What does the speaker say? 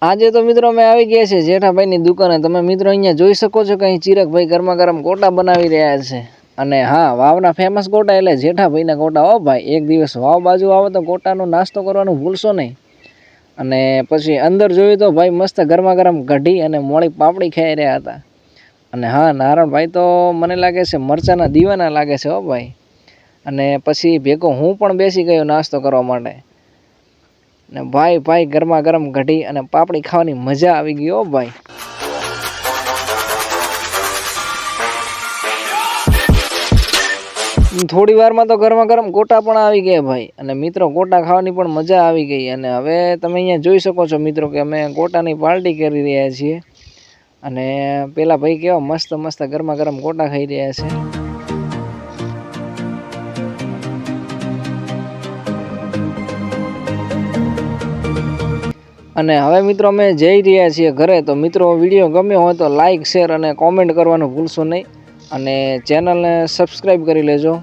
આજે તો મિત્રો અમે આવી ગયા છે જેઠાભાઈની દુકાને। તમે મિત્રો અહીંયા જોઈ શકો છો કે અહીં ચિરકભાઈ ગરમા ગરમ ગોટા બનાવી રહ્યા છે। અને હા, વાવના ફેમસ ગોટા એટલે જેઠાભાઈના ગોટા હો ભાઈ। એક દિવસ વાવ બાજુ આવો તો ગોટાનો નાસ્તો કરવાનું ભૂલશો નહીં। અને પછી અંદર જોયું તો ભાઈ મસ્ત ગરમા ગરમ કઢી અને મોળી પાપડી ખાઈ રહ્યા હતા। અને હા, નારણભાઈ તો મને લાગે છે મરચાના દીવાના લાગે છે હો ભાઈ। અને પછી ભેગો હું પણ બેસી ગયો નાસ્તો કરવા માટે। ને ભાઈ ગરમા ગરમ કઢી અને પાપડી ખાવાની મજા આવી ગઈ હો ભાઈ। થોડી વારમાં તો ગરમા ગરમ ગોટા પણ આવી ગયા ભાઈ। અને મિત્રો ગોટા ખાવાની પણ મજા આવી ગઈ। અને હવે તમે અહીંયા જોઈ શકો છો મિત્રો કે અમે ગોટાની પાર્ટી કરી રહ્યા છીએ। અને પેલા ભાઈ કેવા મસ્ત મસ્ત ગરમા ગરમ ગોટા ખાઈ રહ્યા છે। અને હવે મિત્રો અમે જઈ રહ્યા છીએ ઘરે। તો મિત્રો વિડીયો ગમ્યો હોય તો લાઈક શેર અને કોમેન્ટ કરવાનું ભૂલશો નહીં। અને ચેનલને સબસ્ક્રાઈબ કરી લેજો।